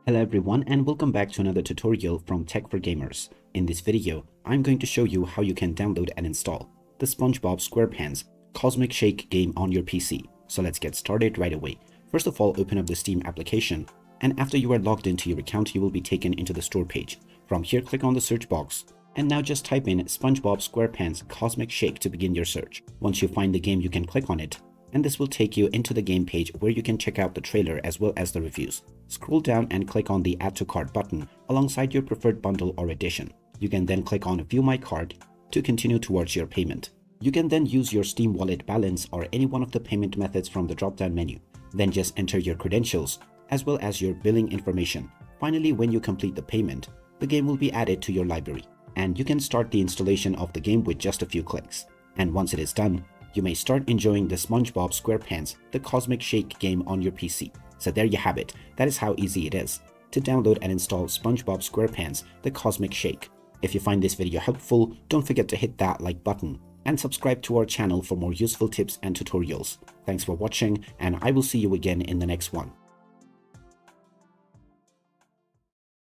Hello everyone and welcome back to another tutorial from Tech for Gamers. In this video, I'm going to show you how you can download and install the Spongebob SquarePants Cosmic Shake game on your PC. So let's get started right away. First of all, open up the Steam application, and after you are logged into your account, you will be taken into the store page. From here, click on the search box, and now just type in Spongebob SquarePants Cosmic Shake to begin your search. Once you find the game, you can click on it, and this will take you into the game page where you can check out the trailer as well as the reviews. Scroll down and click on the Add to Cart button alongside your preferred bundle or edition. You can then click on View My Cart to continue towards your payment. You can then use your Steam wallet balance or any one of the payment methods from the drop-down menu. Then just enter your credentials as well as your billing information. Finally, when you complete the payment, the game will be added to your library, and you can start the installation of the game with just a few clicks. And once it is done, you may start enjoying the Spongebob SquarePants The Cosmic Shake game on your PC. So there you have it. That is how easy it is to download and install Spongebob SquarePants The Cosmic Shake. If you find this video helpful, don't forget to hit that like button and subscribe to our channel for more useful tips and tutorials. Thanks for watching, and I will see you again in the next one.